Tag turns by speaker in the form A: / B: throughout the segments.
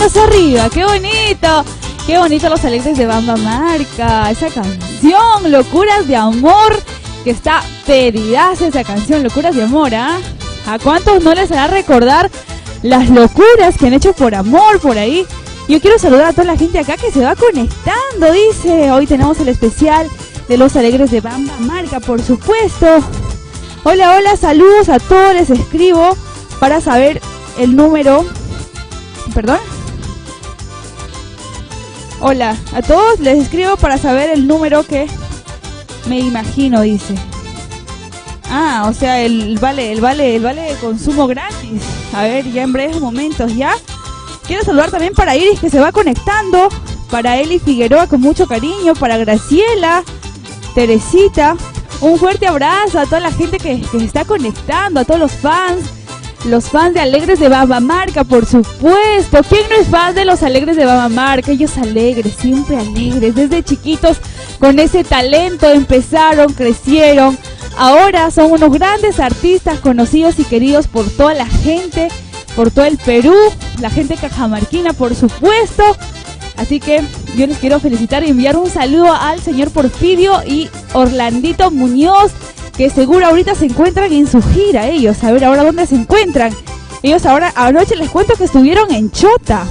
A: manos arriba. ¡Qué bonito! ¡Qué bonito Los Alegres de Bamba Marca! Esa canción, Locuras de Amor, que está pedidaza esa canción, Locuras de Amor, ¿ah? ¿A cuántos no les hará recordar las locuras que han hecho por amor por ahí? Yo quiero saludar a toda la gente acá que se va conectando, dice. Hoy tenemos el especial de Los Alegres de Bamba Marca, por supuesto. Hola, hola, saludos a todos, les escribo para saber el número. ¿Perdón? Hola, a todos les escribo para saber el número que me imagino, dice. Ah, o sea, el vale de consumo gratis. A ver, ya en breves momentos, ¿ya? Quiero saludar también para Iris, que se va conectando, para Eli Figueroa con mucho cariño, para Graciela, Teresita. Un fuerte abrazo a toda la gente que se está conectando, a todos los fans de Alegres de Bamba Marca, por supuesto. ¿Quién no es fan de Los Alegres de Bamba Marca? Ellos alegres, siempre alegres, desde chiquitos con ese talento empezaron, crecieron. Ahora son unos grandes artistas conocidos y queridos por toda la gente, por todo el Perú, la gente cajamarquina, por supuesto. Así que yo les quiero felicitar y enviar un saludo al señor Porfirio y Orlandito Muñoz, que seguro ahorita se encuentran en su gira ellos. A ver ahora dónde se encuentran. Ellos ahora, anoche les cuento que estuvieron en Chota.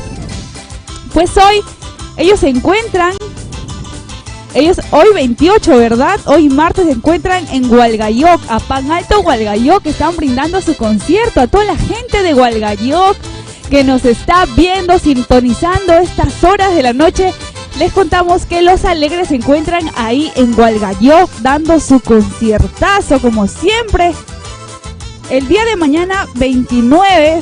A: Pues hoy ellos se encuentran, hoy 28, ¿verdad? Hoy martes se encuentran en Hualgayoc, a Pan Alto Hualgayoc, que están brindando su concierto a toda la gente de Hualgayoc que nos está viendo, sintonizando estas horas de la noche. Les contamos que Los Alegres se encuentran ahí en Hualgayoc dando su conciertazo como siempre. El día de mañana 29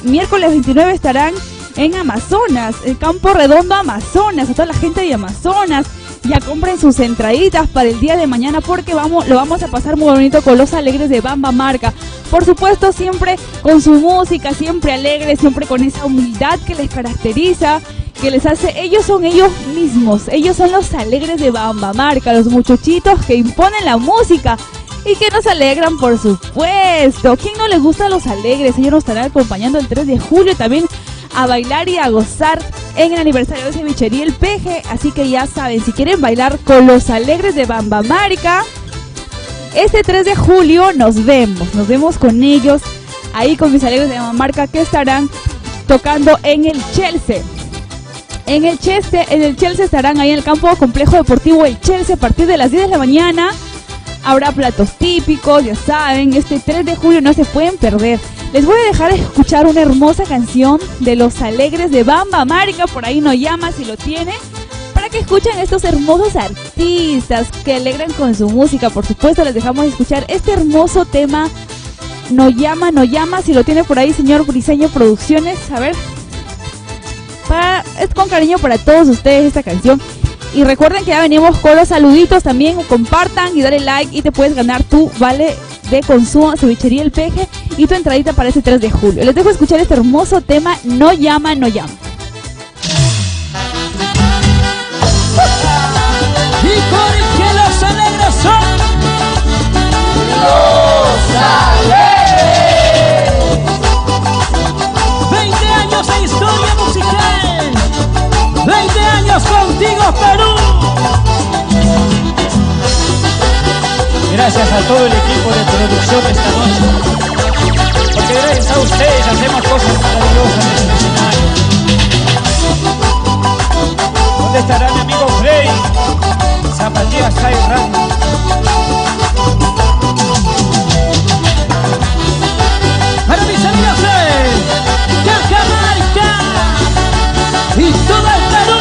A: miércoles 29 estarán en Amazonas, el Campo Redondo Amazonas, a toda la gente de Amazonas. Ya compren sus entraditas para el día de mañana porque lo vamos a pasar muy bonito con Los Alegres de Bamba Marca. Por supuesto, siempre con su música, siempre alegre, siempre con esa humildad que les caracteriza, que les hace, ellos son ellos mismos, ellos son Los Alegres de Bamba Marca, los muchachitos que imponen la música y que nos alegran, por supuesto. ¿Quién no les gusta Los Alegres? Ellos nos estarán acompañando el 3 de julio también a bailar y a gozar en el aniversario de Cevichería El Peje. Así que ya saben, si quieren bailar con Los Alegres de Bamba Marca, este 3 de julio nos vemos con ellos ahí con mis Alegres de Bamba Marca, que estarán tocando en el Chelsea. En el Chelsea estarán ahí en el campo complejo deportivo El Chelsea a partir de las 10 de la mañana. Habrá platos típicos, ya saben, este 3 de julio no se pueden perder. Les voy a dejar escuchar una hermosa canción de Los Alegres de Bamba Marca, por ahí no llama si lo tiene, para que escuchen estos hermosos artistas que alegran con su música. Por supuesto, les dejamos escuchar este hermoso tema, No llama, si lo tiene por ahí señor Briseño Producciones. A ver, es con cariño para todos ustedes esta canción. Y recuerden que ya venimos con los saluditos también, compartan y dale like y te puedes ganar tu vale de consumo Cevichería El Peje y tu entradita para ese 3 de julio. Les dejo escuchar este hermoso tema, No llama. Y
B: porque Los Alegres son Los Alegres. 20 años de historia musical, 20 años contigo, Perú. Gracias a todo el equipo de producción esta noche, porque gracias a ustedes hacemos cosas maravillosas en este escenario. ¿Dónde estará mi amigo Frey? Zapatillas Cairán. Para mis amigos de Cajamarca y todo el Perú.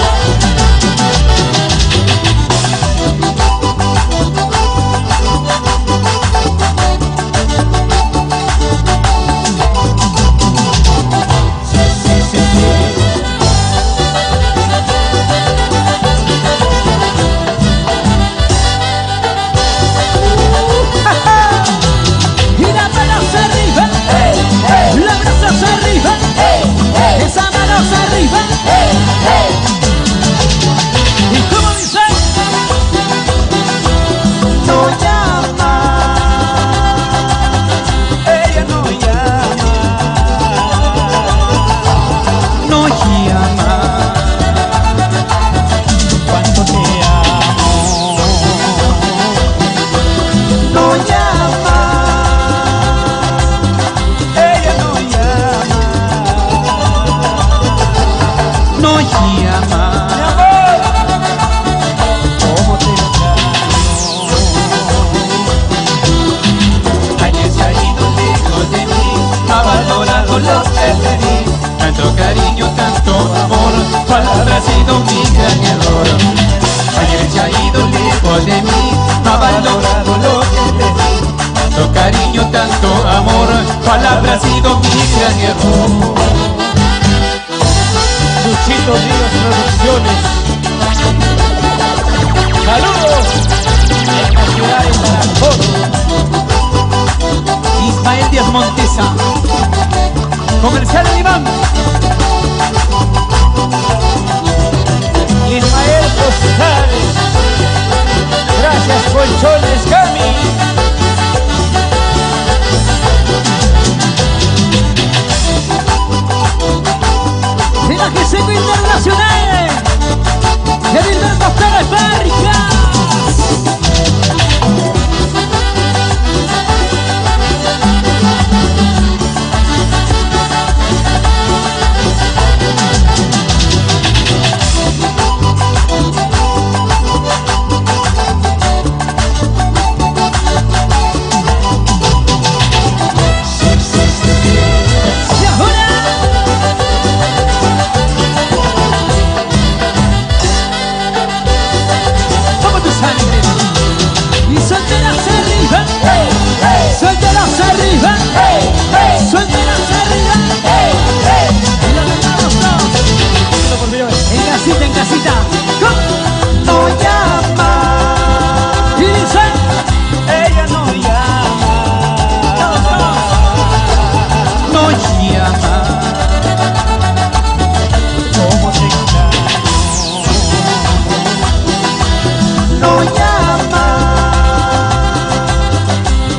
B: no llama,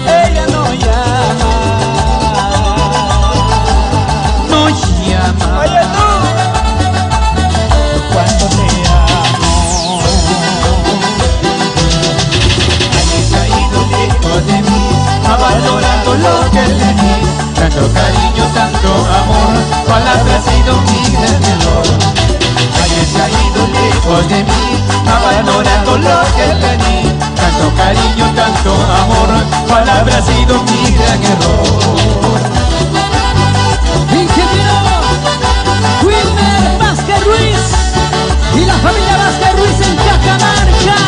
B: ella no llama, no llama. Oye tú, cuando te amo. Alguien se ha ido lejos de mí, ha valorado lo que le di. Tanto cariño, tanto amor, ¿cuál habrá sido mi gran error? Alguien se ha ido lejos de mí, ha valorado lo que le di. Tanto cariño, tanto amor, ¿cuál habrá sido mi gran error?
C: Ingeniero Wilmer Vázquez Ruiz y la familia Vázquez Ruiz en Cajamarca.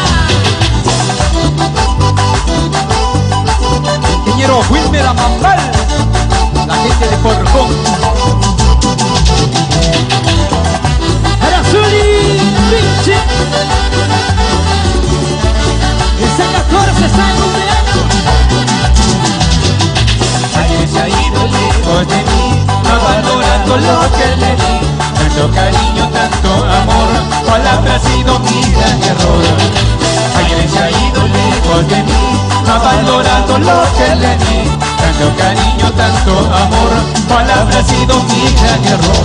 B: Ingeniero Wilmer Amambal, la gente de Corcón.
C: Araceli Vinci. Ese 14 está en cumpleaños.
B: Alguien se ha ido lejos de mí, ha valorado lo que le di. Tanto cariño, tanto amor, ¿cuál habrá sido mi gran error? Alguien se ha ido lejos de mí, ha valorado lo que le di. Tanto cariño, tanto amor, ¿cuál habrá sido mi gran error?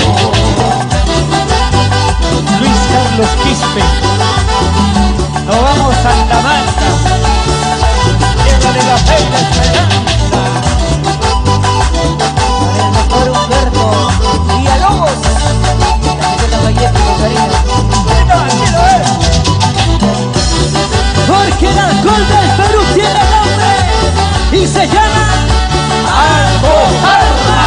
B: Luis Carlos Quispe, nos vamos a Salamanca, llévale la fe y la esperanza.
D: Para el doctor Humberto Villalobos, la gente de Vallejo con cariño.
C: Porque el alcohol del Perú tiene nombre y se llama
B: Alcojarra.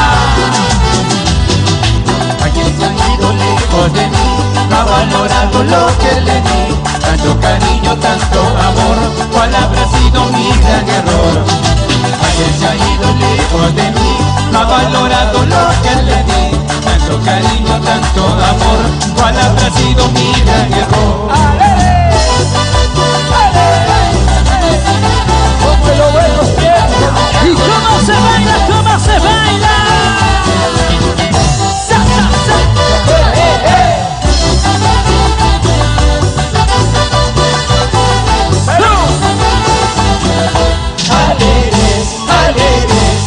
B: Alguien se ha ido lejos de mí, ha valorado lo que le di. Tanto cariño, tanto amor, ¿cuál habrá sido mi gran error? Alguien se ha ido lejos de mí, ha valorado lo que le di. Tanto cariño, tanto amor, ¿cuál habrá sido mi gran error? ¡Como en los buenos tiempos!
C: ¿Y cómo se baila? ¿Cómo se baila? ¡Sa, sa, sa!
B: Alegres, alegres,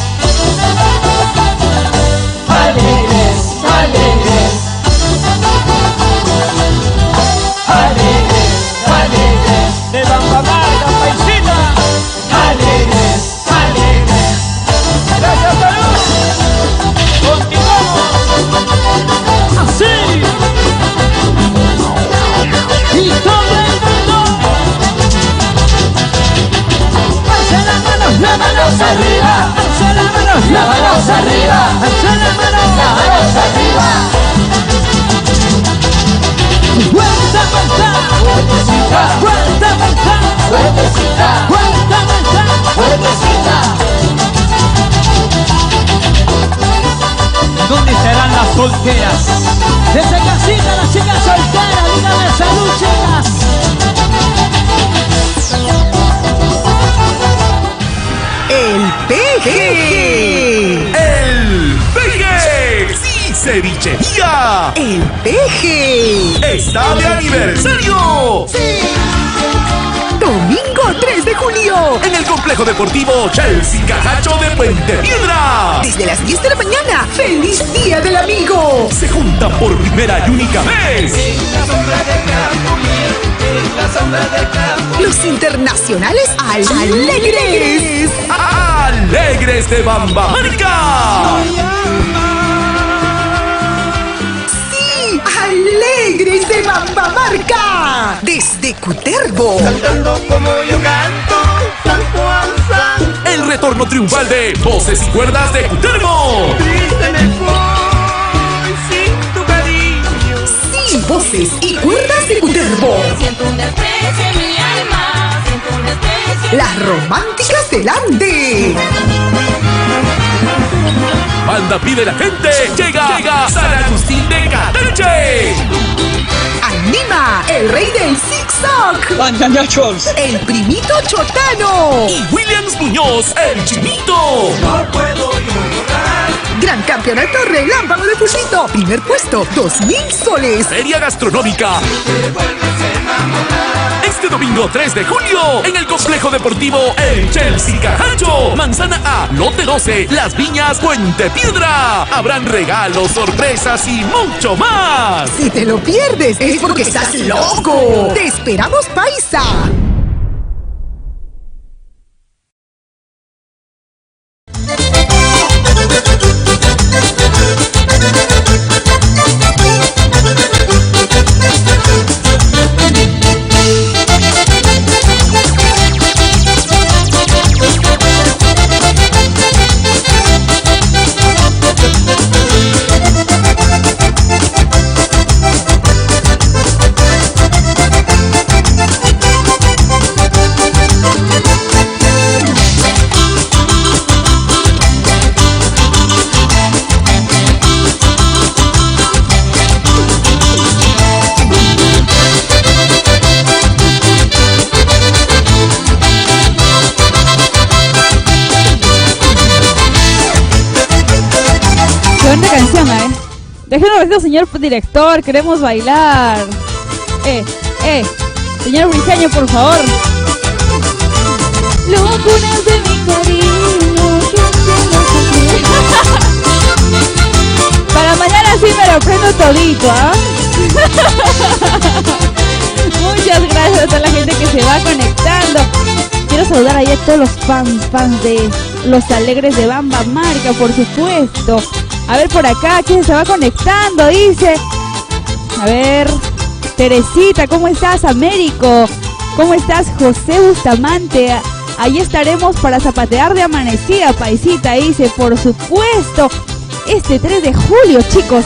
B: alegres, alegres, alegres, alegres, de Bambamarca, paisita, alegres, alegres. Gracias, Perú. Continuamos.
C: ¡Así! ¡Y todo el mundo! ¡Alza las manos arriba! ¡Alza las manos arriba! ¡Alza las manos arriba! ¡Vuelta, vuelta!
B: Vueltecita,
C: ¡Vuelta, vuelta!
B: vueltecita,
C: ¡Vuelta, vuelta!
B: vueltecita. ¿Dónde estarán las solteras?
C: Desde casita las chicas solteras, dígame salud, chicas.
E: ¡El Peje!
F: ¡El Peje! ¡Sí, cevichería!
E: ¡El Peje!
F: ¡Está de aniversario!
E: ¡Sí! Domingo 3 de julio.
F: En el complejo deportivo Chelsea Cajacho de Puente Piedra.
E: Desde las 10 de la mañana. ¡Feliz Día del Amigo!
F: Se juntan por primera y única vez
E: Los internacionales alegres.
F: ¡Alegres de Bambamarca!
E: ¡Sí! ¡Alegres de Bambamarca! Desde Cutervo.
B: Cantando como yo canto, San Juan, San.
F: El retorno triunfal de Voces y Cuerdas de Cutervo.
B: Triste me voy sin tu cariño.
E: Sí, Voces y Cuerdas de Cutervo.
G: Siento un desprecio en mi alma, siento un desprecio.
E: Las románticas del Ande.
F: Banda Pide la Gente. Llega San Agustín de Catanche.
E: Anima el rey del zig-zag.
B: Banda Nachos.
E: El primito Chotano.
F: Y Williams Muñoz, el Chinito.
B: No puedo yo llorar.
E: Gran campeonato relámpago de Fushito. Primer puesto, 2,000 soles.
F: Feria Gastronómica. Este domingo domingo 3 de julio en el complejo deportivo El Chelsea Cajacho, Manzana A, lote 12, Las Viñas, Puente Piedra. Habrán regalos, sorpresas y mucho más.
E: Si te lo pierdes es porque estás loco. ¡Te esperamos, paisa!
A: Déjenos ver, señor director, queremos bailar. Señor Briseño, por favor. Locuras de mi cariño, para mañana sí me lo prendo todito, ¿ah? Muchas gracias a toda la gente que se va conectando. Quiero saludar ahí a todos los fans de Los Alegres de Bamba Marca, por supuesto. A ver por acá, ¿quién se va conectando? Dice, a ver, Teresita, ¿cómo estás? Américo, ¿cómo estás? José Bustamante, ahí estaremos para zapatear de amanecida, paisita, dice, por supuesto. Este 3 de julio, chicos,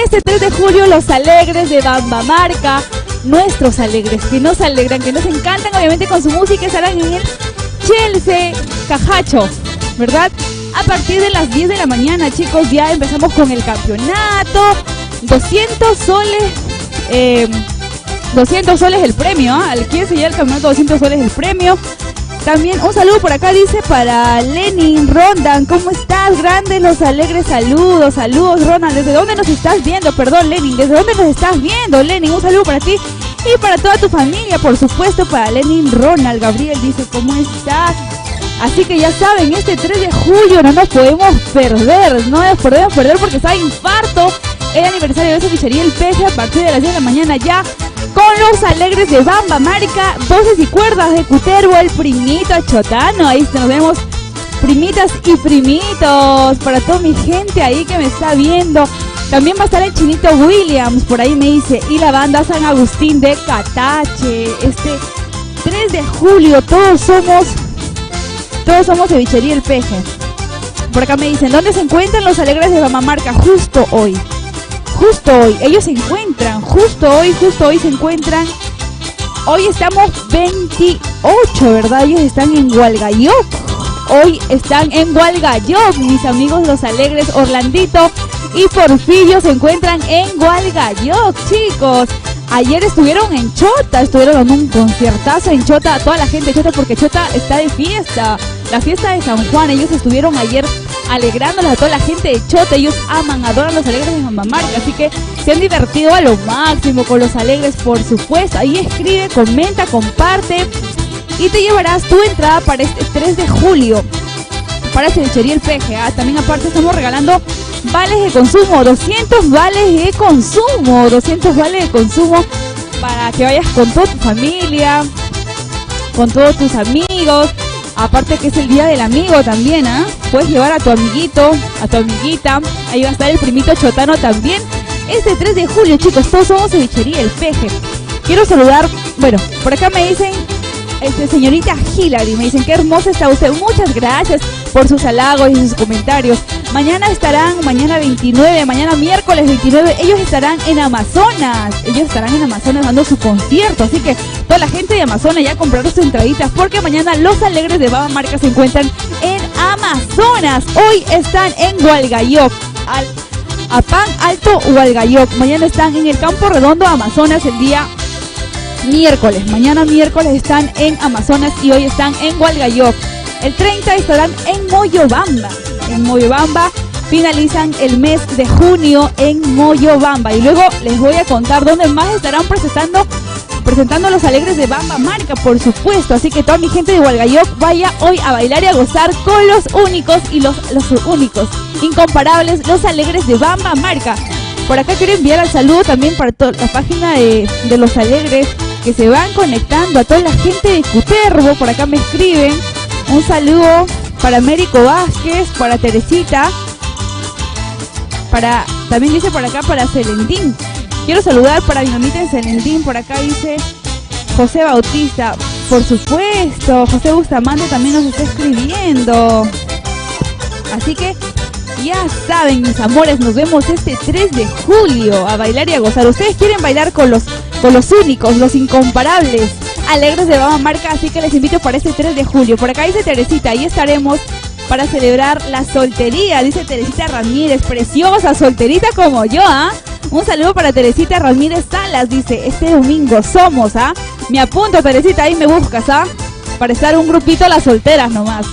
A: este 3 de julio Los Alegres de Bamba Marca, nuestros alegres, que nos alegran, que nos encantan, obviamente con su música, estarán en el Chelsea Cajacho, ¿verdad? A partir de las 10 de la mañana, chicos, ya empezamos con el campeonato. 200 soles, 200 soles el premio, ¿eh? Al quien se lleva el campeonato, 200 soles el premio. También un saludo por acá, dice, para Lenin Rondan. ¿Cómo estás? Grandes Los Alegres, saludos, saludos, Ronald. ¿Desde dónde nos estás viendo? Perdón, Lenin, ¿desde dónde nos estás viendo? Lenin, un saludo para ti y para toda tu familia, por supuesto, para Lenin Ronald. Gabriel dice, ¿cómo estás? Así que ya saben, este 3 de julio no nos podemos perder, no nos podemos perder porque está infarto el aniversario de esa fichería El Peje a partir de las 10 de la mañana ya con Los Alegres de Bamba Marca, voces y cuerdas de Cuterbo, el primito Chotano. Ahí nos vemos, primitas y primitos, para toda mi gente ahí que me está viendo. También va a estar el Chinito Williams, por ahí me dice, y la banda San Agustín de Catache. Este 3 de julio todos somos cevichería El Peje. Por acá me dicen, ¿dónde se encuentran Los Alegres de Bamba Marca? Justo hoy, ellos se encuentran, justo hoy se encuentran. Hoy estamos 28, ¿verdad? Ellos están en Hualgayoc. Hoy están en Hualgayoc, mis amigos Los Alegres, Orlandito y Porfirio se encuentran en Hualgayoc, chicos. Ayer estuvieron en Chota, estuvieron dando un conciertazo en Chota, toda la gente de Chota, porque Chota está de fiesta, la fiesta de San Juan. Ellos estuvieron ayer alegrándoles a toda la gente de Chota. Ellos aman, adoran Los Alegres de Bamba Marca, así que se han divertido a lo máximo con Los Alegres, por supuesto. Ahí escribe, comenta, comparte y te llevarás tu entrada para este 3 de julio para Cevichería El Peje. También aparte estamos regalando vales de consumo, 200 vales de consumo, 200 vales de consumo para que vayas con toda tu familia, con todos tus amigos. Aparte que es el día del amigo también, puedes llevar a tu amiguito, a tu amiguita. Ahí va a estar el primito Chotano también. Este 3 de julio, chicos, todos somos Cevichería El Peje. Quiero saludar, bueno, por acá me dicen, señorita Hilary, me dicen, qué hermosa está usted. Muchas gracias por sus halagos y sus comentarios. Mañana mañana 29, mañana miércoles 29, ellos estarán en Amazonas. Dando su concierto. Así que toda la gente de Amazonas ya compraron sus entraditas porque mañana Los Alegres de Bamba Marca se encuentran en Amazonas. Hoy están en Hualgayoc, Apán Alto Hualgayoc. Mañana están en el Campo Redondo, Amazonas, el día miércoles. Mañana miércoles están en Amazonas y hoy están en Hualgayoc. El 30 estarán en Moyobamba. Finalizan el mes de junio en Moyobamba. Y luego les voy a contar dónde más estarán presentando representando a los alegres de Bamba Marca, por supuesto. Así que toda mi gente de Hualgayoc vaya hoy a bailar y a gozar con los únicos y los únicos, incomparables, los alegres de Bamba Marca. Por acá quiero enviar el saludo también para toda la página de los alegres que se van conectando, a toda la gente de Cutervo. Por acá me escriben un saludo para Américo Vázquez, para Teresita, también dice por acá para Celendín. Quiero saludar para mi mamita en Celendín. Por acá dice José Bautista, por supuesto. José Bustamante también nos está escribiendo. Así que ya saben, mis amores, nos vemos este 3 de julio a bailar y a gozar. Ustedes quieren bailar con los únicos, los incomparables, alegres de Bamba Marca, así que les invito para este 3 de julio. Por acá dice Teresita, ahí estaremos para celebrar la soltería, dice Teresita Ramírez, preciosa, solterita como yo, ¿ah? Un saludo para Teresita Ramírez Salas, dice, este domingo somos, ¿ah? Me apunto, Teresita, ahí me buscas, ¿ah? Para estar un grupito a las solteras nomás.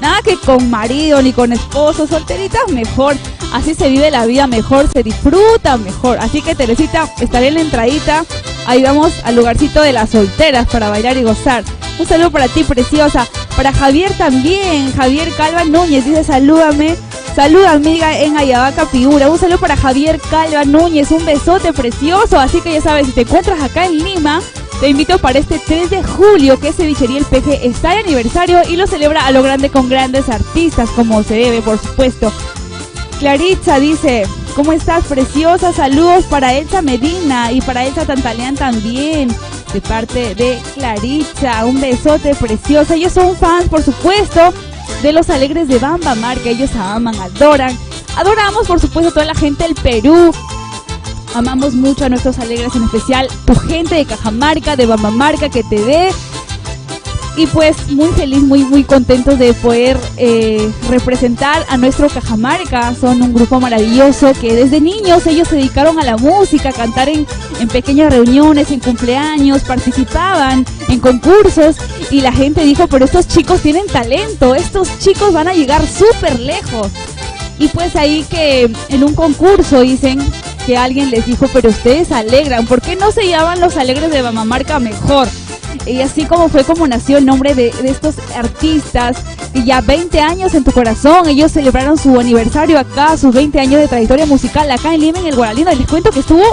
A: Nada que con marido ni con esposo, solteritas mejor. Así se vive la vida mejor, se disfruta mejor. Así que Teresita, estaré en la entradita. Ahí vamos al lugarcito de las solteras para bailar y gozar. Un saludo para ti, preciosa. Para Javier también, Javier Calva Núñez, dice salúdame. Saluda amiga en Ayabaca Piura. Un saludo para Javier Calva Núñez, un besote precioso. Así que ya sabes, si te encuentras acá en Lima, te invito para este 3 de julio que Cevichería El Peje está de aniversario y lo celebra a lo grande con grandes artistas, como se debe, por supuesto. Claritza dice, ¿cómo estás, preciosa? Saludos para Elsa Medina y para Elsa Tantaleán también, de parte de Claritza. Un besote, preciosa. Ellos son fans, por supuesto, de los alegres de Bamba Marca. Ellos aman, adoran. Adoramos, por supuesto, a toda la gente del Perú. Amamos mucho a nuestros alegres, en especial tu gente de Cajamarca, de Bamba Marca, que te ve. Y pues muy feliz, muy contentos de poder representar a nuestro Cajamarca. Son un grupo maravilloso que desde niños ellos se dedicaron a la música, a cantar en pequeñas reuniones, en cumpleaños, participaban en concursos y la gente dijo, pero estos chicos tienen talento, estos chicos van a llegar súper lejos. Y pues ahí que en un concurso dicen que alguien les dijo, pero ustedes alegran, ¿por qué no se llaman los alegres de Bamba Marca mejor? Y así como fue como nació el nombre de estos artistas. Y ya 20 años en tu corazón, ellos celebraron su aniversario acá, sus 20 años de trayectoria musical acá en Lima, en el Guaralino. Y les cuento que estuvo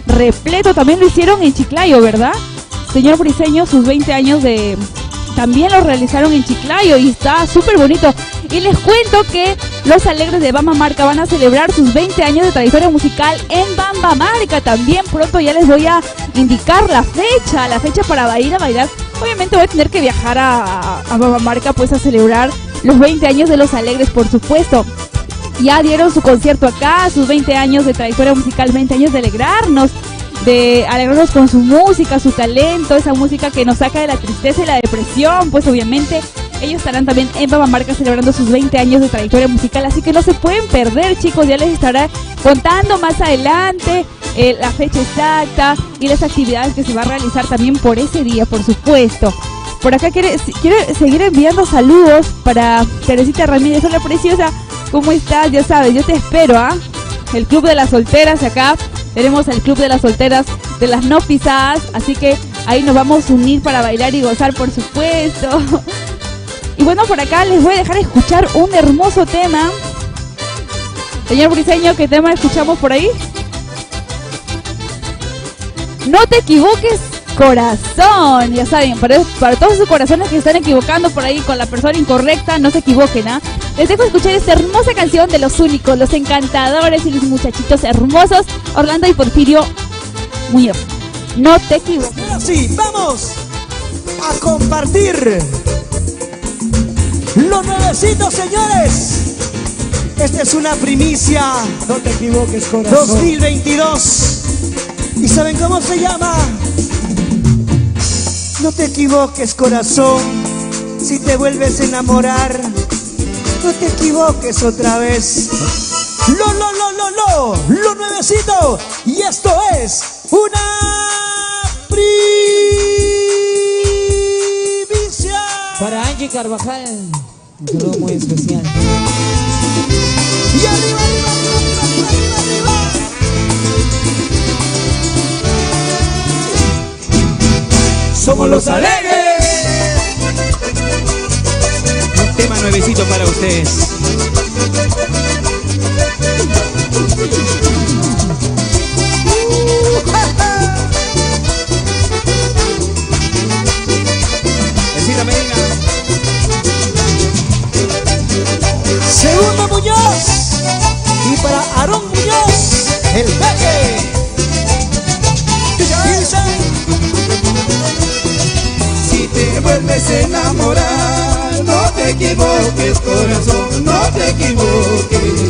A: repleto, también lo hicieron en Chiclayo, ¿verdad? Señor Briseño, sus 20 años también lo realizaron en Chiclayo y está súper bonito. Y les cuento que los alegres de Bamba Marca van a celebrar sus 20 años de trayectoria musical en Bamba Marca. También pronto ya les voy a indicar la fecha para ir a bailar. Obviamente voy a tener que viajar a Bamba Marca pues a celebrar los 20 años de los alegres, por supuesto. Ya dieron su concierto acá, sus 20 años de trayectoria musical, 20 años de alegrarnos con su música, su talento, esa música que nos saca de la tristeza y la depresión. Pues obviamente ellos estarán también en Bamba Marca celebrando sus 20 años de trayectoria musical, así que no se pueden perder, chicos. Ya les estaré contando más adelante la fecha exacta y las actividades que se va a realizar también por ese día, por supuesto. Por acá quiero seguir enviando saludos para Teresita Ramírez. Hola, preciosa, ¿cómo estás? Ya sabes, yo te espero, ¿ah? El Club de las Solteras acá. Tenemos el Club de las Solteras de las No Pisadas, así que ahí nos vamos a unir para bailar y gozar, por supuesto. Y bueno, por acá les voy a dejar escuchar un hermoso tema. Señor Briseño, ¿qué tema escuchamos por ahí? No te equivoques, corazón. Ya saben, para todos esos corazones que están equivocando por ahí con la persona incorrecta, no se equivoquen, ¿ah? Les dejo escuchar esta hermosa canción de los únicos, los encantadores y los muchachitos hermosos, Orlando y Porfirio Muñoz. No te equivoques.
C: Ahora sí, vamos a compartir los nuevecitos, señores. Esta es una primicia. No te equivoques, corazón. 2022. ¿Y saben cómo se llama? No te equivoques, corazón. Si te vuelves a enamorar, no te equivoques otra vez. Lo nuevecito. Y esto es una primicia.
D: Para Angie Carvajal, un saludo muy especial.
C: Y arriba, arriba, arriba, arriba, arriba, arriba. somos los alegres. Un tema nuevecito para ustedes. Elcita Medina. Segundo Muñoz. Y para Aarón Muñoz, el peje.
B: Si te vuelves a enamorar, no te equivoques, corazón, no te equivoques.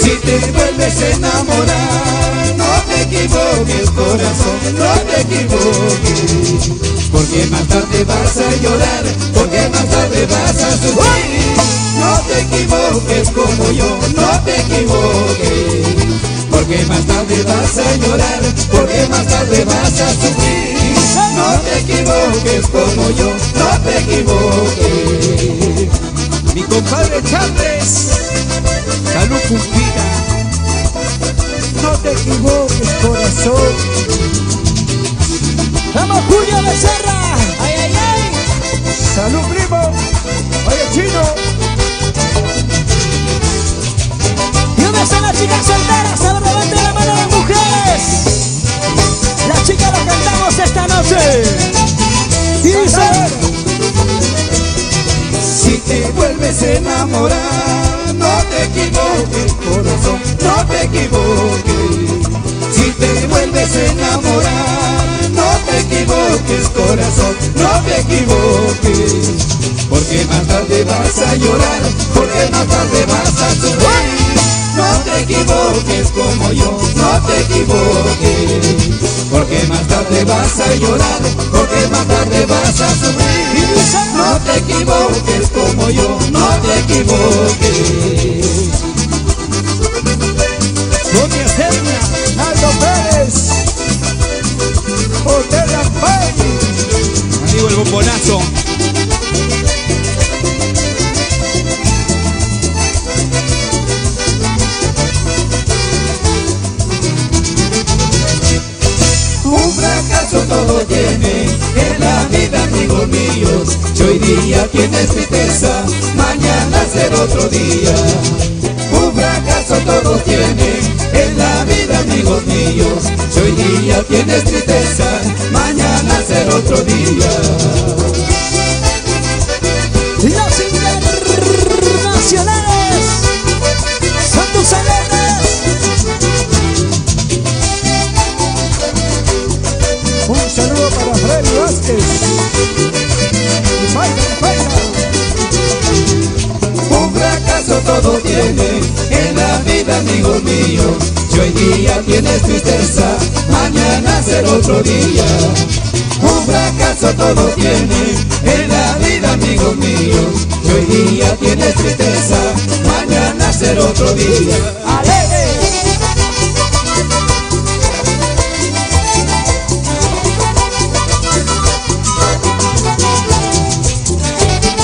B: Si te vuelves a enamorar, no te equivoques, corazón, no te equivoques. Porque más tarde vas a llorar, porque más tarde vas a sufrir. No te equivoques como yo, no te equivoques. Porque más tarde vas a llorar, porque más tarde vas a sufrir. No te equivoques como yo, no te equivoques.
C: Mi compadre Chávez, salud Pumpina. No te equivoques, corazón. Vamos, Julio Becerra. Ay, ay, ay. Salud, primo. Oye, chino. ¿Y dónde están las chicas solteras? A ver, levanten la mano las mujeres. Las chicas lo cantamos esta noche. Y dice:
B: Si te vuelves a enamorar, no te equivoques, corazón, no te equivoques. Si te vuelves a enamorar, no te equivoques, corazón, no te equivoques. Porque más tarde vas a llorar, porque más tarde vas a sufrir. No te equivoques como yo, no te equivoques. Porque más tarde vas a llorar, porque más tarde vas a sufrir. No te equivoques como yo, no te equivoques.
C: Doña Serna, Aldo Pérez, Hotel Ampay. Amigo el bombonazo.
B: Un fracaso todo tiene en la vida, amigos míos. Si hoy día tienes tristeza, mañana será otro día. Un fracaso todo tiene en la vida, amigos míos. Si hoy día tienes tristeza, mañana será otro día.
C: Los internacionales son tus alegres. Un saludo para Freddy Vázquez. Y Faina.
B: Un fracaso todo tiene en la vida, amigos míos. Si hoy día tienes tristeza, mañana será otro día. Un fracaso todo tiene en la vida, amigos míos. Si hoy día tienes tristeza, mañana será otro día.
C: ¡Alegre!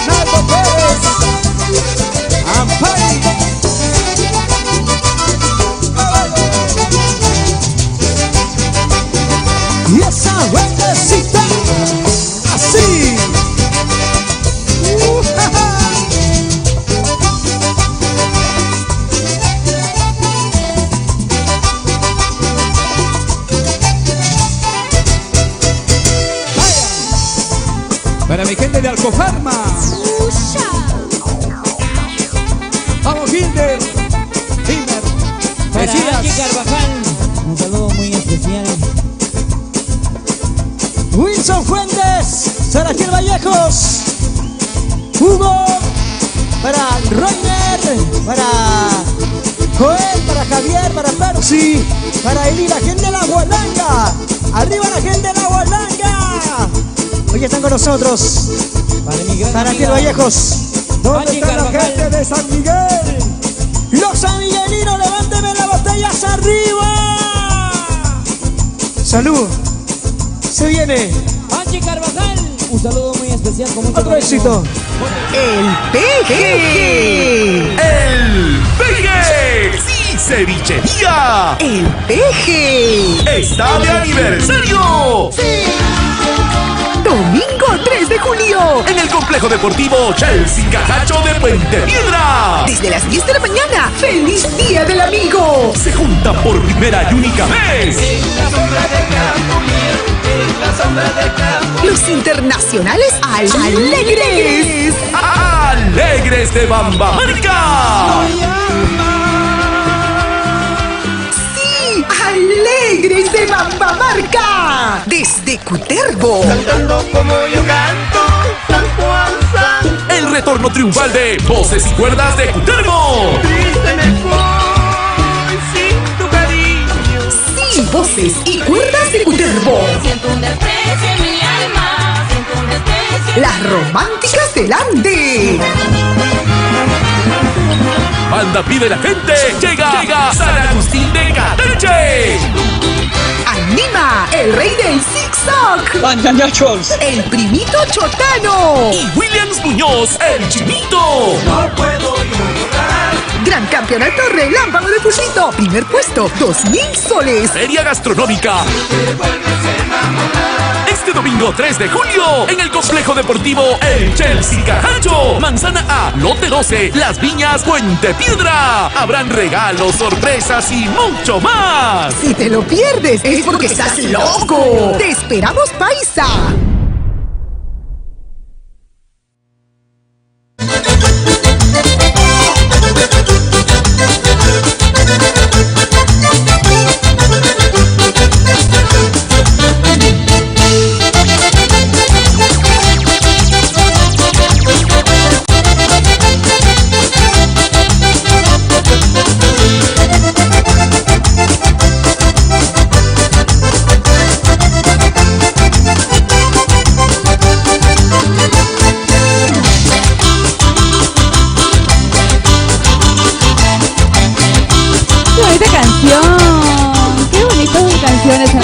C: Naldo Pérez, Ampay. Y esa buenecita, así. Para mi gente de Alcofarma. Vamos, Hilder.
D: Para
C: Mesías.
D: Angie Carvajal, un saludo muy especial.
C: Wilson Fuentes, Saraquiel Vallejos, Hugo, para Roger, para Joel, para Javier, para Percy, para Eli, la gente de la Hualanga. Arriba la gente de la Hualanga. Hoy están con nosotros
D: Para mi gran
C: Saraquiel
D: amiga
C: Vallejos. ¿Dónde
D: Angie
C: está la
D: Carvajal.
C: gente de San Miguel? Los sanmiguelinos, levánteme las botellas arriba. Salud. Se viene
D: Angie Carvajal, un saludo muy especial con mucho
C: otro
D: cariño.
C: éxito.
E: El peje.
F: ¡El Peje! ¡Sí, cevichería!
E: El peje.
F: ¡Está de aniversario!
E: Toma domingo 3 de julio.
F: En el complejo deportivo Chelsea Cajacho de Puente Piedra.
E: Desde las 10 de la mañana. ¡Feliz Día del Amigo!
F: Se juntan por primera y única vez
E: Los internacionales alegres.
F: Alegres de Bambamarca.
E: ¡Sí! ¡Alegres de Bambamarca! Desde Cutervo.
B: Cantando como yo canto, San Juan, San.
F: El retorno triunfal de Voces y Cuerdas de Cutervo.
B: Triste me voy sin tu cariño.
E: Sí, Voces y Cuerdas de Cutervo.
G: Siento un desprecio en mi alma, siento un desprecio.
E: Las románticas del Ande.
F: Banda Pide la Gente. Llega San Agustín de Cateche.
E: Anima el rey del zigzag.
C: Panchachos.
E: El primito chotano.
F: Y Williams Muñoz, el Chinito.
B: No puedo ignorar.
E: Gran campeonato relámpago de Pulsito. Primer puesto, 2,000 soles.
F: Feria Gastronómica. Este domingo 3 de julio, en el complejo deportivo El Chelsea Cajacho, Manzana A, Lote 12, Las Viñas, Puente Piedra. Habrán regalos, sorpresas y mucho más.
E: Si te lo pierdes, es porque estás loco. Te esperamos, paisa.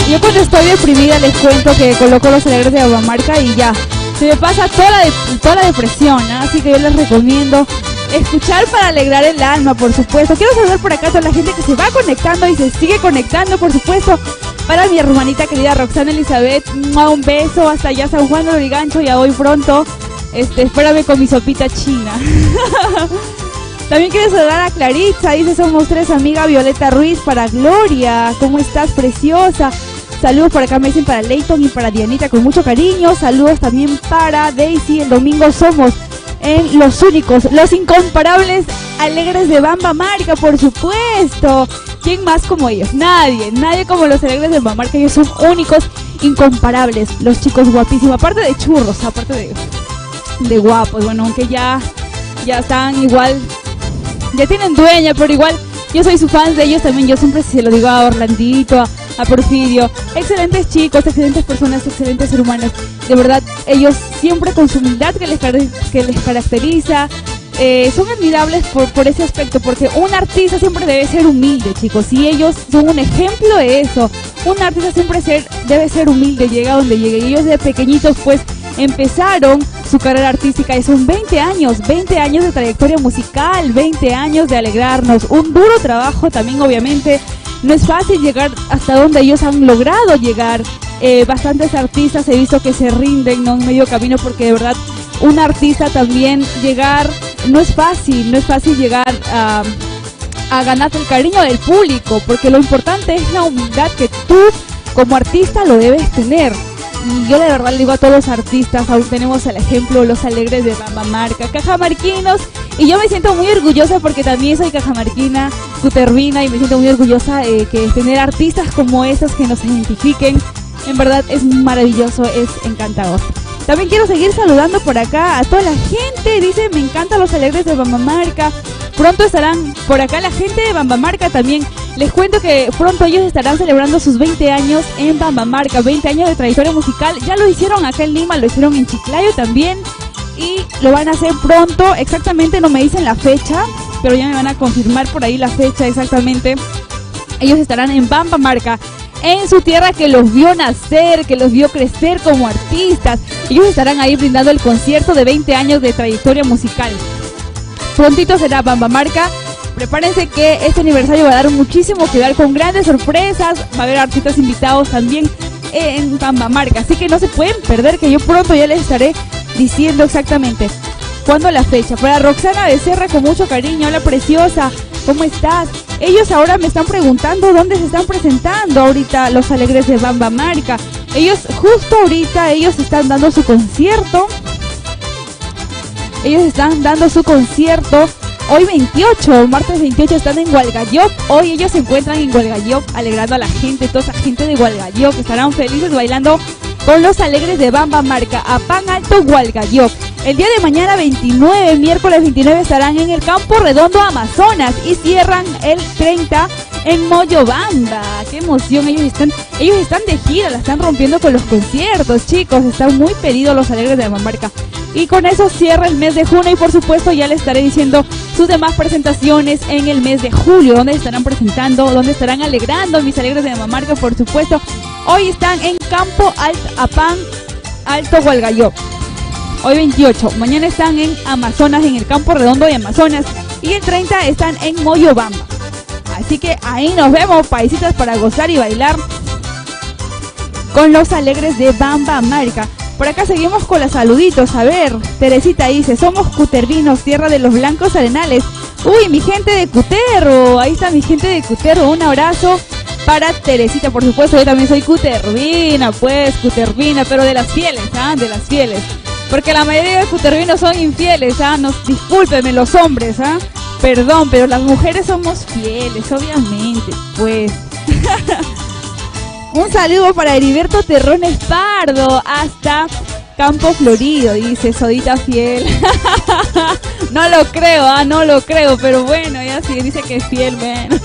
A: Yo cuando estoy deprimida les cuento que coloco Los Alegres de Bambamarca y ya, se me pasa toda la depresión, ¿no? Así que yo les recomiendo escuchar para alegrar el alma, por supuesto. Quiero saludar por acá a toda la gente que se va conectando y se sigue conectando, por supuesto. Para mi hermanita querida Roxana Elizabeth, un beso hasta allá San Juan de Lurigancho, ya voy pronto. Espérame con mi sopita china. También quiero saludar a Claritza, dice somos tres, amiga Violeta Ruiz, para Gloria, ¿cómo estás, preciosa? Saludos por acá, me dicen para Leighton y para Dianita con mucho cariño. Saludos también para Daisy, el domingo somos en Los Únicos, los incomparables Alegres de Bambamarca, por supuesto. ¿Quién más como ellos? Nadie como los Alegres de Bambamarca, ellos son únicos, incomparables, los chicos guapísimos, aparte de churros, aparte de guapos, bueno, aunque ya están igual, ya tienen dueña, pero igual yo soy su fan de ellos también. Yo siempre se lo digo a Orlandito, a Porfirio, excelentes chicos, excelentes personas, excelentes seres humanos, de verdad. Ellos siempre con su humildad que les caracteriza, son admirables por ese aspecto, porque un artista siempre debe ser humilde, chicos, y ellos son un ejemplo de eso. Un artista siempre debe ser humilde, llega donde llegue, y ellos de pequeñitos pues empezaron su carrera artística y son 20 años de trayectoria musical, 20 años de alegrarnos, un duro trabajo también, obviamente. No es fácil llegar hasta donde ellos han logrado llegar. Bastantes artistas he visto que se rinden, ¿no?, en medio camino, porque de verdad un artista también llegar no es fácil llegar a ganarte el cariño del público, porque lo importante es la humildad que tú como artista lo debes tener. Y yo de verdad le digo a todos los artistas, aún tenemos el ejemplo, los Alegres de Bambamarca, cajamarquinos, y yo me siento muy orgullosa porque también soy cajamarquina, cutervina, y me siento muy orgullosa que tener artistas como esos que nos identifiquen, en verdad es maravilloso, es encantador. También quiero seguir saludando por acá a toda la gente, dice, me encantan los Alegres de Bambamarca. Pronto estarán por acá la gente de Bambamarca también. Les cuento que pronto ellos estarán celebrando sus 20 años en Bambamarca, 20 años de trayectoria musical. Ya lo hicieron acá en Lima, lo hicieron en Chiclayo también, y lo van a hacer pronto. Exactamente no me dicen la fecha, pero ya me van a confirmar por ahí la fecha exactamente. Ellos estarán en Bambamarca, en su tierra que los vio nacer, que los vio crecer como artistas. Ellos estarán ahí brindando el concierto de 20 años de trayectoria musical. Prontito será Bambamarca. Prepárense que este aniversario va a dar muchísimo que dar, con grandes sorpresas. Va a haber artistas invitados también. en Bambamarca. Así que no se pueden perder, que yo pronto ya les estaré diciendo exactamente cuándo la fecha. Para Roxana Becerra, con mucho cariño. Hola, preciosa, ¿cómo estás? Ellos ahora me están preguntando dónde se están presentando ahorita los Alegres de Bambamarca. Ellos justo ahorita, ellos están dando su concierto. Ellos están dando su concierto hoy 28, martes 28, están en Hualgayoc. Hoy ellos se encuentran en Hualgayoc alegrando a la gente, toda esa gente de Hualgayoc, que estarán felices bailando con los Alegres de Bambamarca a Pan Alto, Hualgayoc. El día de mañana 29, miércoles 29, estarán en el Campo Redondo, Amazonas, y cierran el 30 en Moyobamba. ¡Qué emoción! Ellos están de gira, la están rompiendo con los conciertos, chicos. Están muy pedidos los Alegres de Bambamarca. Y con eso cierra el mes de junio, y por supuesto ya les estaré diciendo sus demás presentaciones en el mes de julio, donde estarán presentando, donde estarán alegrando mis Alegres de Bambamarca, por supuesto. Hoy están en Campo Apán Alto, Hualgayoc. Hoy 28, mañana están en Amazonas, en el Campo Redondo de Amazonas, y el 30 están en Moyobamba. Así que ahí nos vemos, paisitas, para gozar y bailar con los Alegres de Bambamarca. Por acá seguimos con los saluditos. A ver, Teresita dice: somos cutervinos, tierra de los blancos arenales. Uy, mi gente de Cutervo, ahí está mi gente de Cutervo. Un abrazo para Teresita, por supuesto. Yo también soy cutervina, pues, cutervina, pero de las fieles, de las fieles. Porque la mayoría de cutervinos son infieles, discúlpenme los hombres, perdón, pero las mujeres somos fieles, obviamente, pues. Un saludo para Heriberto Terrones Pardo, hasta Campo Florido, dice Sodita fiel. No lo creo, no lo creo, pero bueno, ya sí, dice que es fiel, bueno.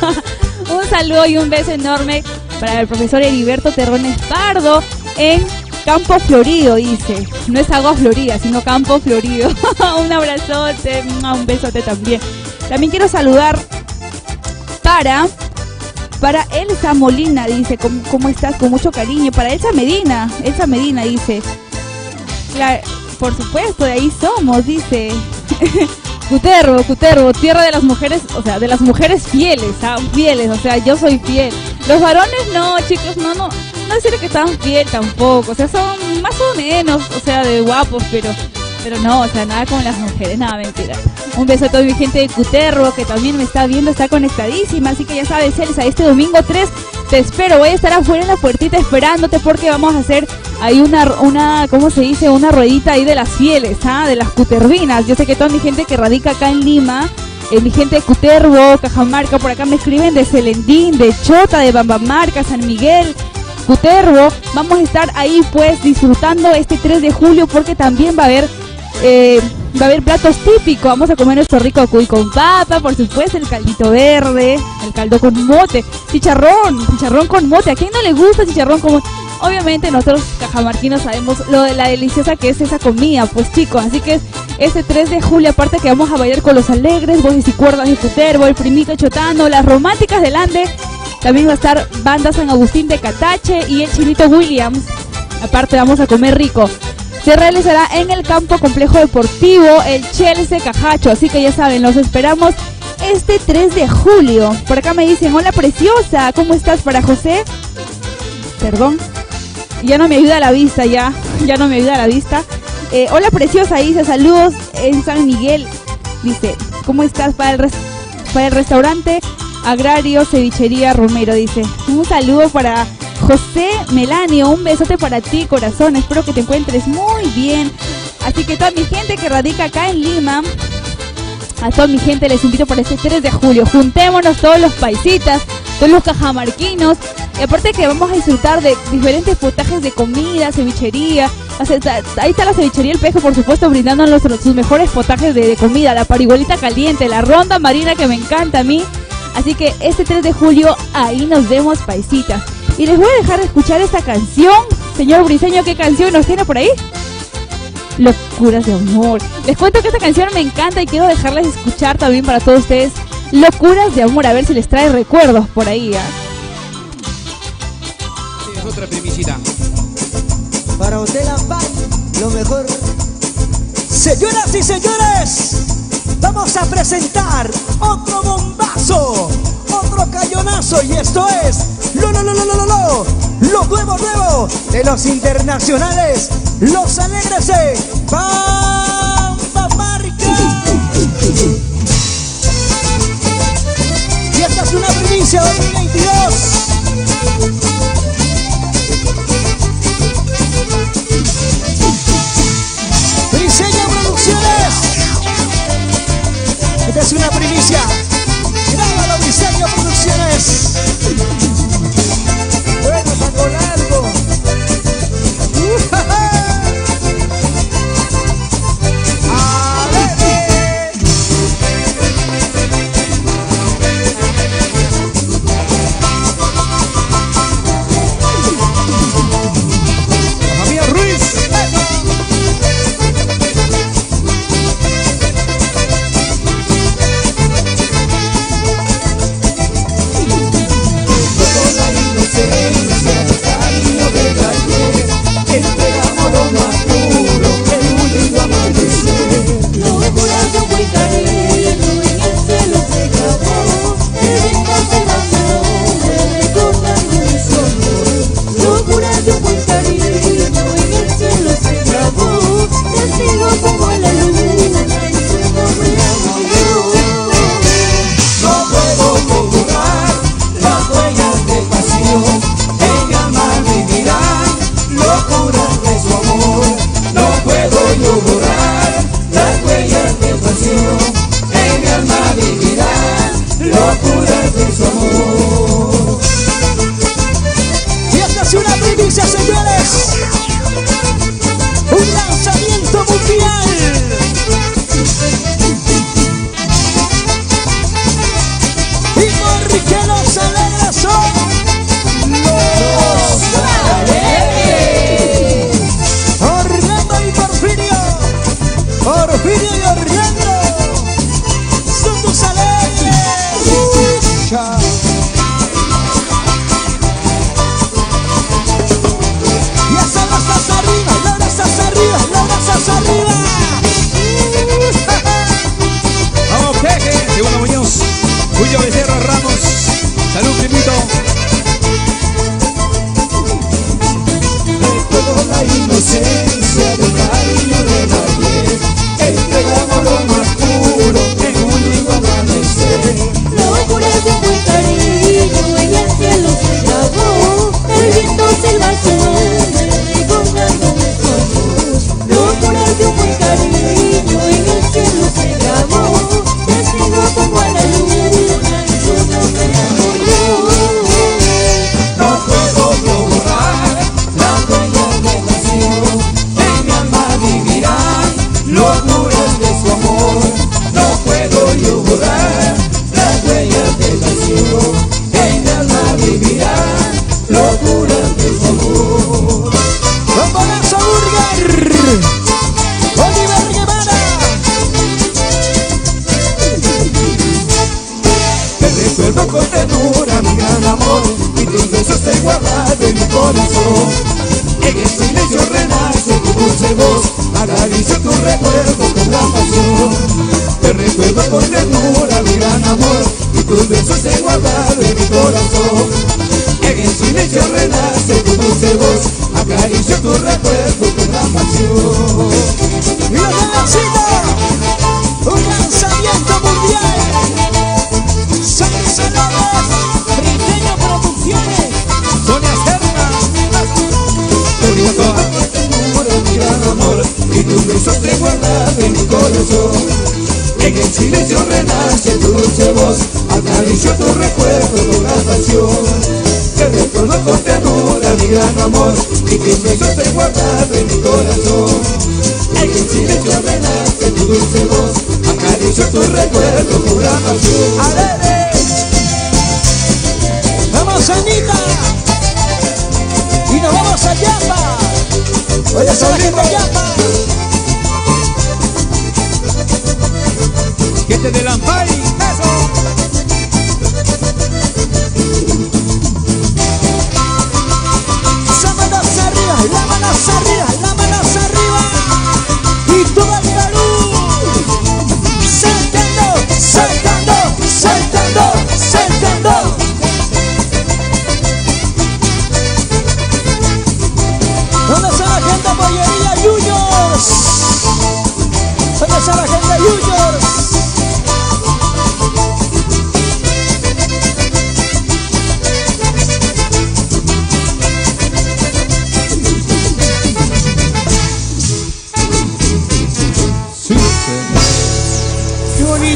A: Un saludo y un beso enorme para el profesor Heriberto Terrones Pardo en Campo Florido, dice. No es Agua Florida, sino Campo Florido. Un abrazote, un besote también. También quiero saludar para Elsa Molina, dice: ¿Cómo estás? Con mucho cariño. Para Elsa Medina dice: claro, por supuesto, de ahí somos, dice. Cutervo, tierra de las mujeres, o sea, de las mujeres fieles, fieles, o sea, yo soy fiel. Los varones no, chicos, no decir que están fiel tampoco, o sea, son más o menos, o sea, de guapos, pero no, o sea, nada con las mujeres, nada, mentira. Un beso a toda mi gente de Cutervo, que también me está viendo, está conectadísima, así que ya sabes, Elsa, este domingo 3 te espero, voy a estar afuera en la puertita esperándote, porque vamos a hacer ahí una ¿cómo se dice? Una ruedita ahí de las fieles, de las cutervinas. Yo sé que toda mi gente que radica acá en Lima, mi gente de Cutervo, Cajamarca, por acá me escriben de Celendín, de Chota, de Bambamarca, San Miguel, Cutervo. Vamos a estar ahí pues disfrutando este 3 de julio, porque también va a haber platos típicos. Vamos a comer nuestro rico cuy con papa, por supuesto, el caldito verde, el caldo con mote, chicharrón con mote. ¿A quién no le gusta chicharrón con mote? Obviamente nosotros cajamarquinos sabemos lo de la deliciosa que es esa comida, pues, chicos. Así que este 3 de julio, aparte que vamos a bailar con los Alegres, voces y cuerdas de Cutervo, el primito chotano, las románticas del Ande. También va a estar Banda San Agustín de Catache y el Chinito Williams. Aparte vamos a comer rico. Se realizará en el campo complejo deportivo el Chelsea Cajacho, así que ya saben, los esperamos este 3 de julio. Por acá me dicen: hola preciosa, ¿cómo estás? Para José, perdón, ya no me ayuda la vista, ya no me ayuda la vista. Hola preciosa, dice: saludos en San Miguel, dice, ¿cómo estás? Para el restaurante Agrario Cevichería Romero, dice. Un saludo para José Melanio, un besote para ti, corazón, espero que te encuentres muy bien. Así que toda mi gente que radica acá en Lima, a toda mi gente les invito para este 3 de julio. Juntémonos todos los paisitas, todos los cajamarquinos, y aparte que vamos a disfrutar de diferentes potajes de comida, cevichería. Ahí está la cevichería El Peje, por supuesto, brindándonos sus mejores potajes de comida, la parihuelita caliente, la ronda marina que me encanta a mí. Así que este 3 de julio ahí nos vemos, paisitas. Y les voy a dejar de escuchar esta canción. Señor Briseño, ¿qué canción nos tiene por ahí? Locuras de amor. Les cuento que esta canción me encanta y quiero dejarles escuchar también para todos ustedes. Locuras de amor, a ver si les trae recuerdos por ahí.
H: Es otra primisita.
C: Para usted la paz, lo mejor. Señoras y señores, vamos a presentar otro bombazo, otro cañonazo, y esto es Lo nuevo de los internacionales, los alegres de Bamba Marca. Y esta es una primicia 2022. Diseño Producciones. Esta es una primicia. Grábalo, Diseño Producciones. Bueno, saco largo. Javier Ruiz.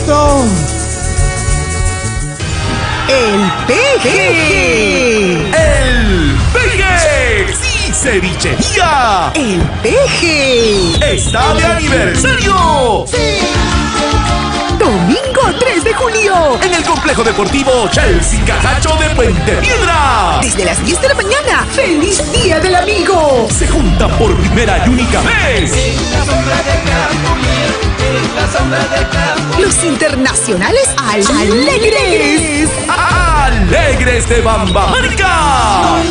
C: Cachito.
E: El Peje.
F: ¡El Peje! ¡Sí, cevichería!
E: El Peje.
F: ¡Está de aniversario!
E: Domingo 3 de julio.
F: En el complejo deportivo Chelsea Cajacho de Puente Piedra.
E: Desde las 10 de la mañana. ¡Feliz Día del Amigo!
F: Se juntan por primera y única vez.
E: Los internacionales alegres.
F: ¡Alegres de Bambamarca!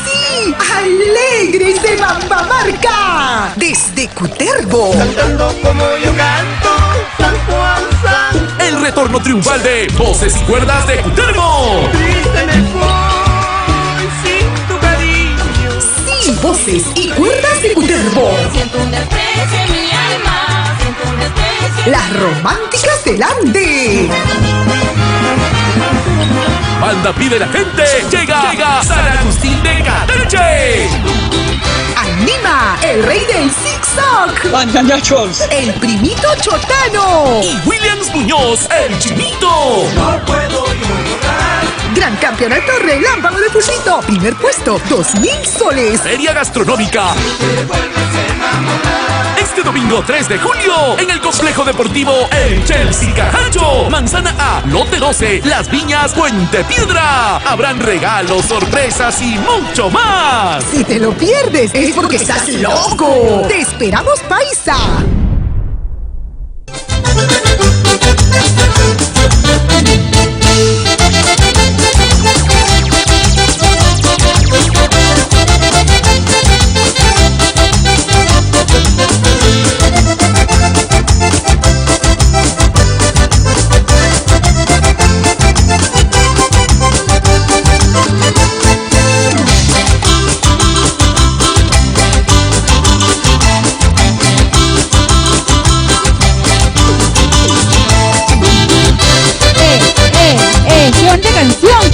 E: ¡Sí! ¡Alegres de Bambamarca! Desde Cutervo.
B: Cantando como yo canto, San Juan, San.
F: El retorno triunfal de Voces y Cuerdas de Cutervo.
B: Triste me voy sin tu cariño.
E: Sí, Voces y Cuerdas de Cutervo.
G: Siento un desprecio en mi alma, siento un desprecio.
E: Las románticas del Ande.
F: Banda Pide la Gente. Llega San Agustín de Catache.
E: Anima el rey del zigzag.
C: Panchachos.
E: El primito chotano.
F: Y Williams Muñoz, el Chinito.
B: No puedo ignorar.
E: Gran campeonato relámpago de Pulsito. Primer puesto, 2,000 soles.
F: Feria Gastronómica. Este domingo 3 de julio, en el complejo deportivo El Chelsea Cajacho, Manzana A, Lote 12, Las Viñas, Puente Piedra. Habrán regalos, sorpresas y mucho más.
E: Si te lo pierdes, es porque estás loco. Te esperamos, paisa.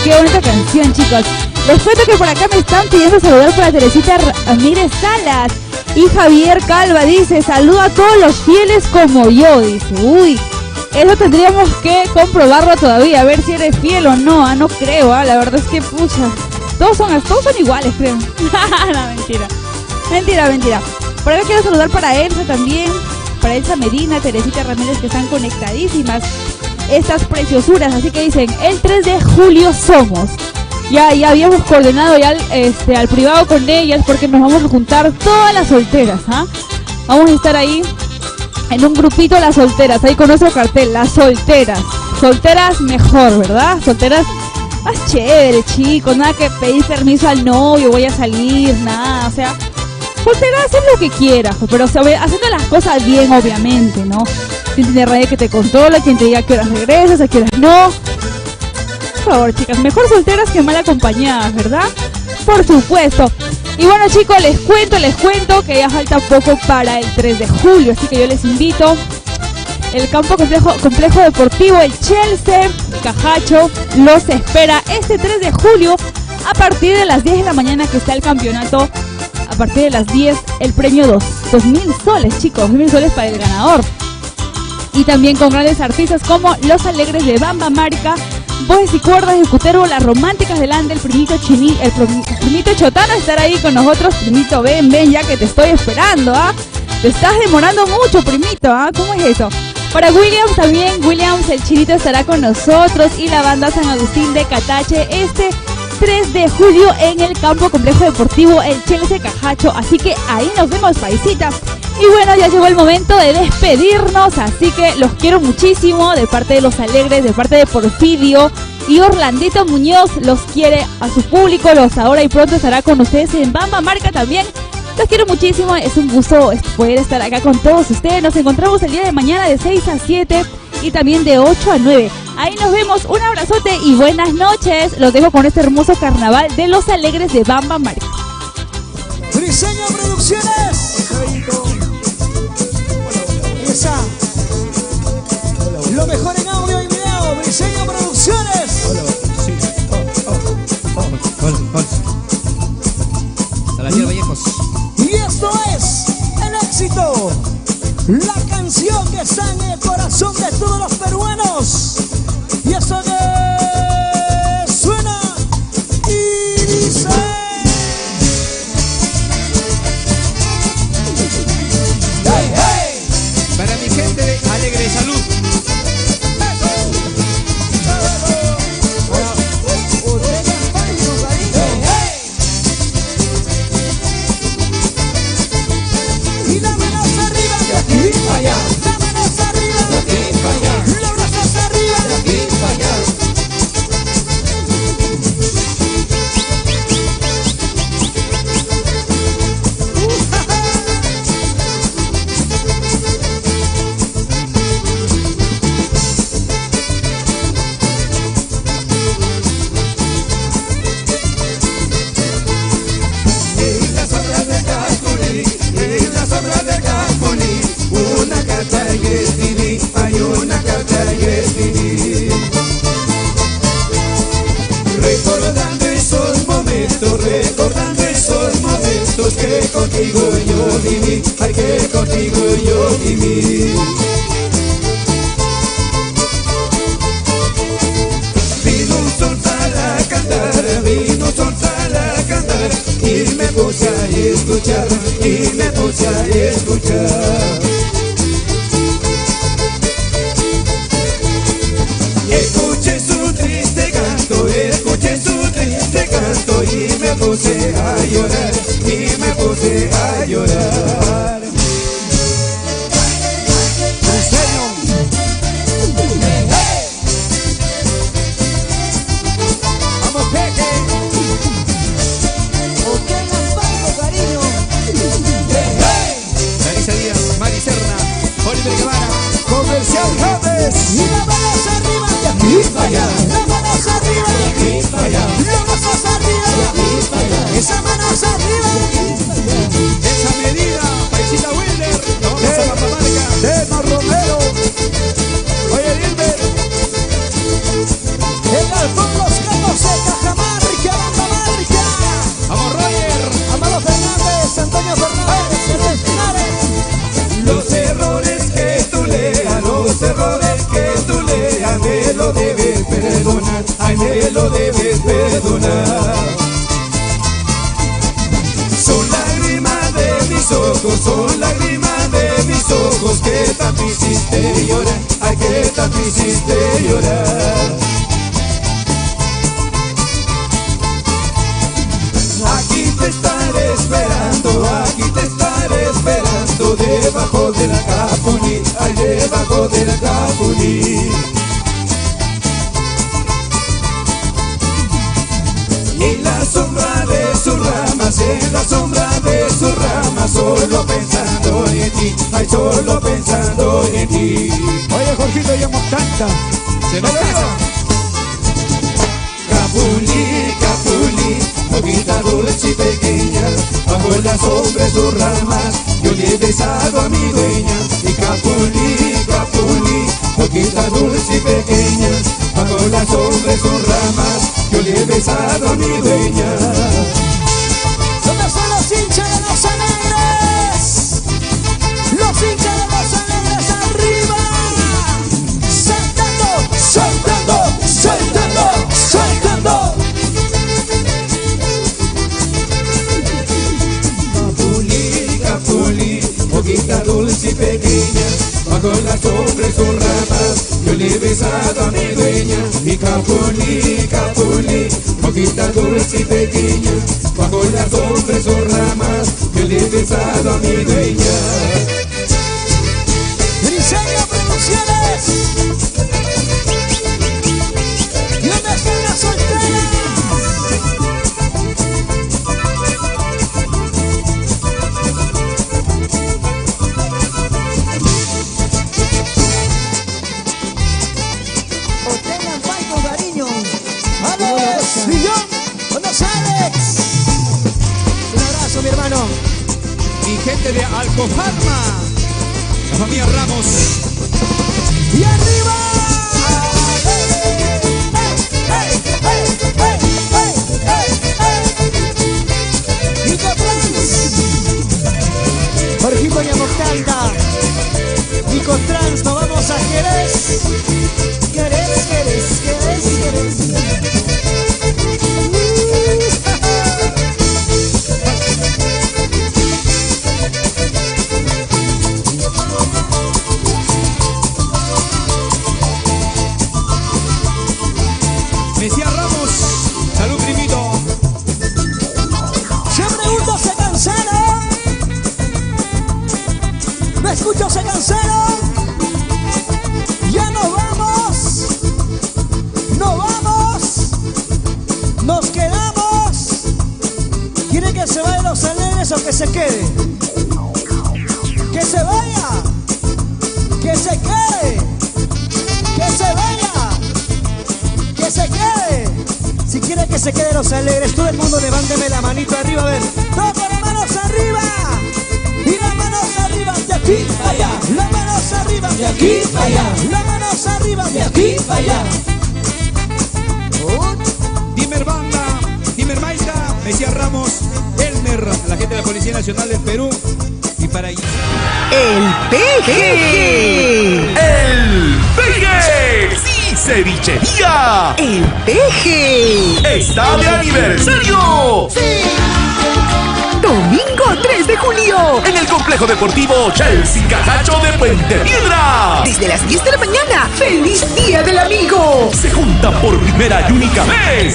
A: Qué bonita canción, chicos. Les cuento que por acá me están pidiendo saludar para Teresita Ramírez Salas. Y Javier Calva dice, saluda a todos los fieles como yo, dice. Uy, eso tendríamos que comprobarlo todavía, a ver si eres fiel o no. No creo, la verdad es que, pucha, todos son iguales, creo. No, mentira. Por acá quiero saludar para Elsa también, para Elsa Medina, Teresita Ramírez, que están conectadísimas. Estas preciosuras, así que dicen, el 3 de julio somos. Ya habíamos coordinado ya al privado con ellas, porque nos vamos a juntar todas las solteras, ¿ah? Vamos a estar ahí en un grupito las solteras, ahí con nuestro cartel, las solteras. Solteras mejor, ¿verdad? Solteras más chévere, chicos, nada que pedir permiso al novio, voy a salir, nada, o sea, solteras hacen lo que quieras, pero haciendo las cosas bien, obviamente, ¿no? Quien tiene radio que te controla, quien te diga a qué horas regresas, a qué horas no. Por favor, chicas, mejor solteras que mal acompañadas, ¿verdad? Por supuesto. Y bueno, chicos, les cuento que ya falta poco para el 3 de julio, así que yo les invito. El campo complejo deportivo, el Chelsea Cajacho, los espera este 3 de julio a partir de las 10 de la mañana, que está el campeonato. A partir de las 10, el premio 2,000 soles, chicos, 2,000 soles para el ganador. Y también con grandes artistas como Los Alegres de Bambamarca, Voces y Cuerdas de Cutervo, Las Románticas del Ande, el primito Chotano estará ahí con nosotros. Primito, ven, ya que te estoy esperando, ¿ah? Te estás demorando mucho, primito, ¿ah? ¿Cómo es eso? Para Williams también, Williams el Chinito estará con nosotros y la banda San Agustín de Catache este 3 de julio en el campo complejo deportivo El Chelsea Cajacho. Así que ahí nos vemos, paisita. Y bueno, ya llegó el momento de despedirnos, así que los quiero muchísimo de parte de Los Alegres, de parte de Porfirio y Orlandito Muñoz. Los quiere a su público, los ahora y pronto estará con ustedes en Bambamarca también. Los quiero muchísimo, es un gusto poder estar acá con todos ustedes. Nos encontramos el día de mañana de 6 a 7 y también de 8 a 9. Ahí nos vemos, un abrazote y buenas noches. Los dejo con este hermoso carnaval de Los Alegres de Bambamarca.
C: Briseño Producciones. Esa. Lo mejor en audio y video. Briseño Producciones. Y esto es el éxito. La canción. está en el corazón de todos los peruanos. Y eso que suena y dice. Hey, hey.
B: Para mi gente de Alegre Salud.
C: Y la manos arriba, de aquí para allá. La manos arriba, de aquí para allá. Los brazos arriba, de aquí para allá.
B: En la sombra del Capulí, en la sombra del Capulí, una carta que escribí, hay una carta que escribí. Recordando esos momentos que contigo yo viví, ay que contigo yo viví. Vino un sol para cantar, vino un sol para cantar, y me puse a escuchar, y me puse a escuchar. Escuché su triste canto, escuché su triste canto, y me puse a llorar, y me puse a llorar.
C: En serio. Vamos, Peque. O tengan pago, cariño.
B: Larisa Díaz, Mari Serna, Oliver Guevara.
C: Comercial James. Y la manos arriba, de aquí para allá. La manos arriba, de aquí para allá. Los brazos arriba, de aquí para allá. Esa manos arriba, de aquí para allá.
B: Esa medida, Paisita Wilder, la vamos a la pamarca.
C: Tema Romero. Oye, Gilbert. En Galpón Los Gatos de Cajamarca, Banda Marca.
B: Vamos Roger.
C: Amado Fernández, Antonio Fernández, Fernández Pinares.
B: Los errores que tú leas, los errores que tú leas, me lo debes perdonar, ay me lo debes perdonar. Son lágrimas de mis ojos, son lágrimas de mis ojos que tanto hiciste llorar, ay que tanto hiciste llorar. Aquí te estaré esperando, aquí te estaré esperando, debajo de la Capulí, ay debajo de la Capulí. En la sombra de sus ramas, en la sombra de sus ramas, solo pensando en ti, ay solo pensando en ti.
C: Oye, Jorgito, ya tanta.
B: Se nos casa. Capulí, Capulí, boquita dulce y pequeña, bajo la sombra de sus ramas, yo le he besado a mi dueña. Y Capulí, Capulí, boquita dulce y pequeña, bajo la sombra de sus ramas, yo le he besado a mi dueña.
C: ¿Dónde son los hinchas de los alegres? Los hinchas de los alegres arriba. Saltando, saltando, saltando, saltando.
B: Capulí, Capulí, boquita dulce y pequeña, bajo la sombra de sus ramas, yo le he besado a mi dueña. Y Capulí, Capulí, boquita dulce y pequeña, bajo la sombra de sus ramas, yo le he besado a mi dueña.
C: Briseño Producciones. ¿Y dónde está la soltera? O tengan pan con cariño. Alex, Millón, buenos Alex. Un abrazo, mi hermano.
B: Mi gente de Alcofarma, la familia Ramos.
C: Y arriba. Nico Trans. Jorgito Yamoctanta. Nico Trans. escucho, se cansaron. Ya nos vamos. Nos vamos. Nos quedamos. ¿Quiere que se vayan los alegres o que se quede? Que se vaya. Que se quede. Que se vaya. Que se quede. Si quiere que se quede los alegres, todo el mundo levánteme la manito arriba, a ver. Todas las manos arriba. Y las manos arriba, de aquí para allá. Las manos arriba, de aquí para allá. Las manos arriba, de aquí para allá.
H: Dimer Banda, Dimer Maita, Mesías Ramos, Elmer, la gente de la Policía Nacional del Perú. Y para ahí.
E: El Peje.
F: ¡El Peje! ¡Sí, cevichería!
E: El Peje.
F: ¡Está de aniversario!
E: Domingo 3 de julio.
F: En el complejo deportivo Chelsea Cajacho de Puente Piedra.
E: Desde las 10 de la mañana. ¡Feliz Día del Amigo!
F: Se juntan por primera y única vez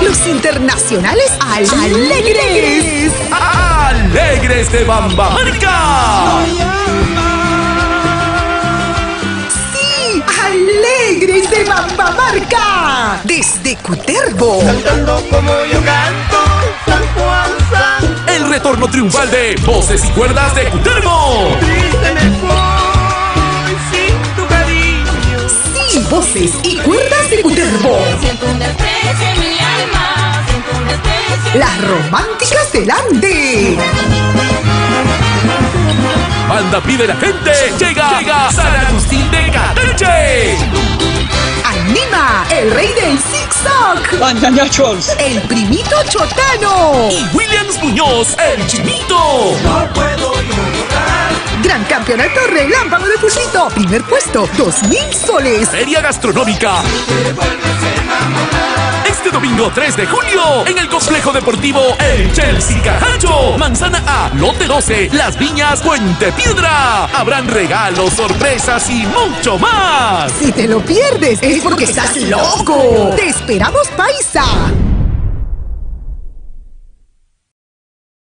E: Los internacionales alegres.
F: Alegres de Bambamarca.
E: Sí, alegres de Bambamarca. Desde Cutervo.
B: Cantando como yo canto, San Juan, San.
F: El retorno triunfal de Voces y Cuerdas de Cutervo.
B: Triste me voy sin tu cariño.
E: Sí, Voces y Cuerdas de Cutervo.
G: Siento un desprecio en mi alma, siento un desprecio.
E: Las románticas del Ande.
F: Banda pide la gente. Llega San Agustín de Cateche.
E: Anima el rey del zigzag.
C: Banda Nachos.
E: El primito Chotano.
F: Y Williams Muñoz, el Chimito.
B: No puedo llorar.
E: Gran campeonato relámpago de Pulsito. Primer puesto, 2,000 soles.
F: Feria gastronómica. Este domingo 3 de julio, en el complejo deportivo El Chelsea Cajacho, Manzana A, Lote 12, Las Viñas, Puente Piedra. Habrán regalos, sorpresas y mucho más.
E: Si te lo pierdes es porque estás loco. Te esperamos, paisa.